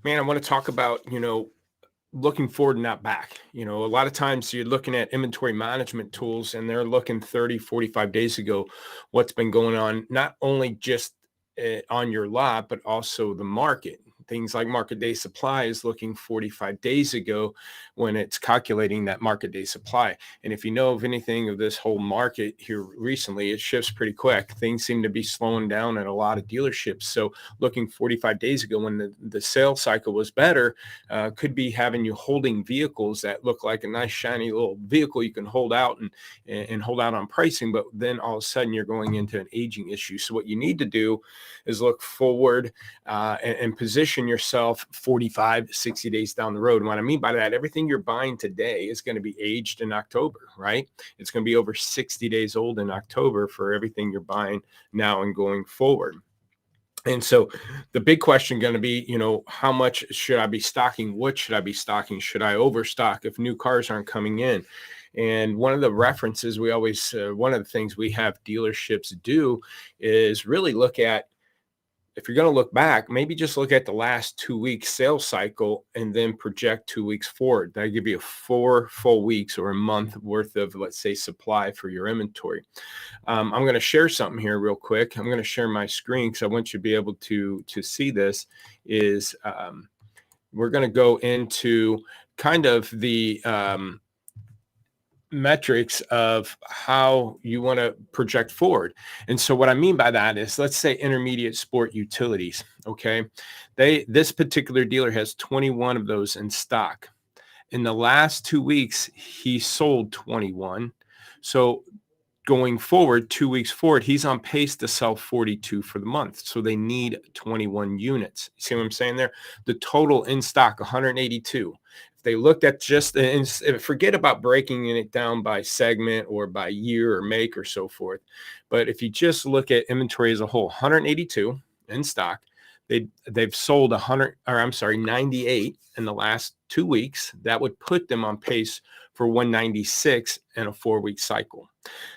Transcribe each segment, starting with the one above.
Man, I want to talk about, looking forward and not back. A lot of times you're looking at inventory management tools and they're looking 30, 45 days ago, what's been going on, not only just on your lot, but also the market. Things like market day supply is looking 45 days ago when it's calculating that market day supply. And if you know of anything of this whole market here recently, it shifts pretty quick. Things seem to be slowing down at a lot of dealerships. So looking 45 days ago when the sales cycle was better, could be having you holding vehicles that look like a nice shiny little vehicle you can hold out and hold out on pricing, but then all of a sudden you're going into an aging issue. So what you need to do is look forward and position yourself 45, 60 days down the road. And what I mean by that, everything you're buying today is going to be aged in October, right? It's going to be over 60 days old in October for everything you're buying now and going forward. And so the big question going to be, how much should I be stocking? What should I be stocking? Should I overstock if new cars aren't coming in? And one of the references we always, one of the things we have dealerships do is really look at, if you're going to look back, maybe just look at the last 2 weeks sales cycle and then project 2 weeks forward. That'll give you 4 full weeks or a month worth of, let's say, supply for your inventory. I'm going to share something here real quick. I'm going to share my screen because I want you to be able to see this. We're going to go into kind of the metrics of how you want to project forward. And so what I mean by that is, let's say intermediate sport utilities. Okay. This particular dealer has 21 of those in stock. In the last 2 weeks, he sold 21. So going forward, 2 weeks forward, he's on pace to sell 42 for the month. So they need 21 units. You see what I'm saying there? The total in stock, 182. If they looked at just, and forget about breaking it down by segment or by year or make or so forth. But if you just look at inventory as a whole, 182 in stock, they've sold 98 in the last 2 weeks. That would put them on pace for 196 in a 4-week cycle.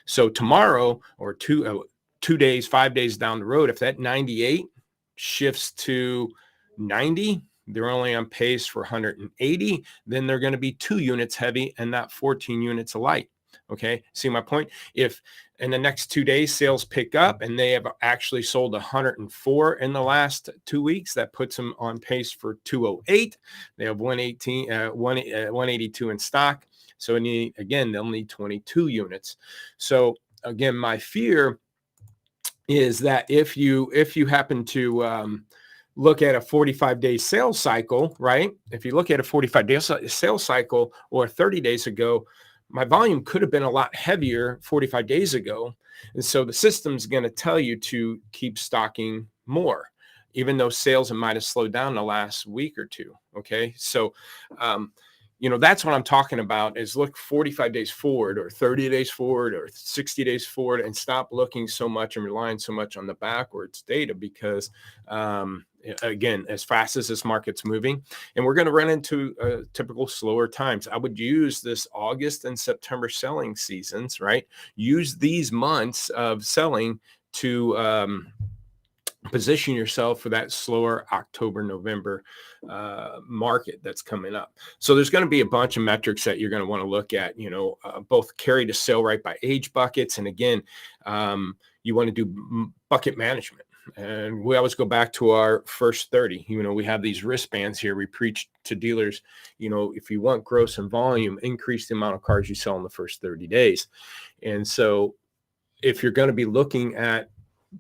So tomorrow or 2 days, 5 days down the road, if that 98 shifts to 90, they're only on pace for 180, then they're going to be 2 units heavy and not 14 units light. Okay. See my point? If in the next 2 days sales pick up and they have actually sold 104 in the last 2 weeks, that puts them on pace for 208. They have 182 in stock. So they'll need 22 units. So again, my fear is that if you happen to look at a 45-day sales cycle, right? If you look at a 45-day sales cycle or 30 days ago, my volume could have been a lot heavier 45 days ago. And so the system's going to tell you to keep stocking more, even though sales might have slowed down the last week or two. Okay. So, that's what I'm talking about is look 45 days forward or 30 days forward or 60 days forward and stop looking so much and relying so much on the backwards data because, again, as fast as this market's moving, and we're going to run into typical slower times. I would use this August and September selling seasons, right? Use these months of selling to position yourself for that slower October, November market that's coming up. So there's going to be a bunch of metrics that you're going to want to look at, both carry to sell right by age buckets. And again, you want to do bucket management. And we always go back to our first 30. We have these wristbands here. We preach to dealers, if you want gross and volume, increase the amount of cars you sell in the first 30 days. And so if you're going to be looking at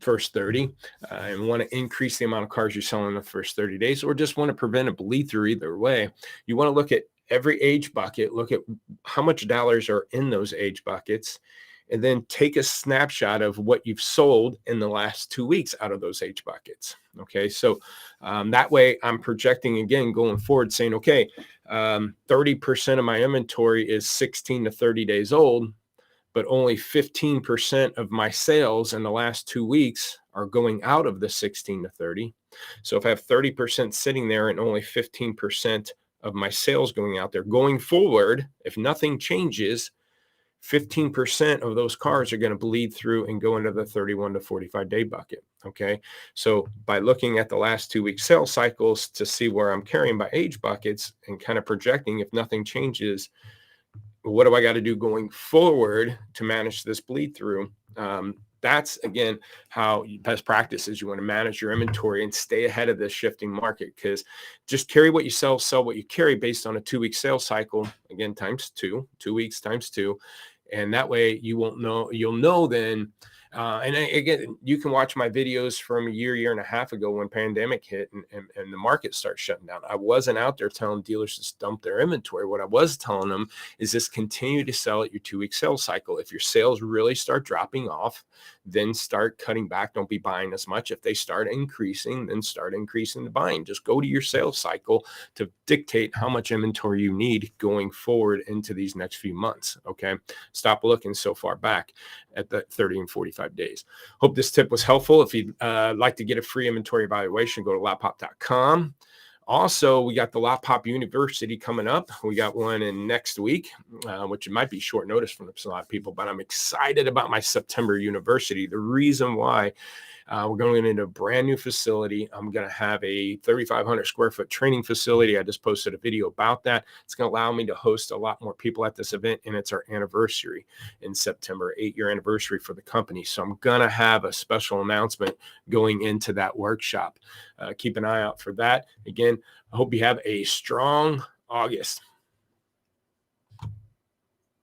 first 30 and want to increase the amount of cars you sell in the first 30 days, or just want to prevent a bleed through either way, you want to look at every age bucket, look at how much dollars are in those age buckets, and then take a snapshot of what you've sold in the last 2 weeks out of those age buckets. Okay. So that way I'm projecting again, going forward saying, okay, 30% of my inventory is 16 to 30 days old, but only 15% of my sales in the last 2 weeks are going out of the 16 to 30. So if I have 30% sitting there and only 15% of my sales going out there going forward, if nothing changes, 15% of those cars are going to bleed through and go into the 31 to 45 day bucket. Okay. So by looking at the last 2 week sales cycles to see where I'm carrying by age buckets and kind of projecting if nothing changes, what do I got to do going forward to manage this bleed through? That's again how best practices. You want to manage your inventory and stay ahead of this shifting market, because just carry what you sell what you carry based on a 2 week sales cycle. Again, times 2 weeks times 2. And that way you'll know then. Again, you can watch my videos from a year and a half ago when pandemic hit and the market started shutting down. I wasn't out there telling dealers to dump their inventory. What I was telling them is just continue to sell at your 2 week sales cycle. If your sales really start dropping off, then start cutting back. Don't be buying as much. If they start increasing, then start increasing the buying. Just go to your sales cycle to dictate how much inventory you need going forward into these next few months. Okay. Stop looking so far back at the 30 and 45 days. Hope this tip was helpful. If you'd like to get a free inventory evaluation, go to lotpop.com. Also, we got the Lotpop University coming up. We got one in next week, which might be short notice for a lot of people, but I'm excited about my September university. The reason why we're going into a brand new facility. I'm going to have a 3,500 square foot training facility. I just posted a video about that. It's going to allow me to host a lot more people at this event, and it's our anniversary in September, 8-year anniversary for the company. So I'm going to have a special announcement going into that workshop. Keep an eye out for that. Again, I hope you have a strong August.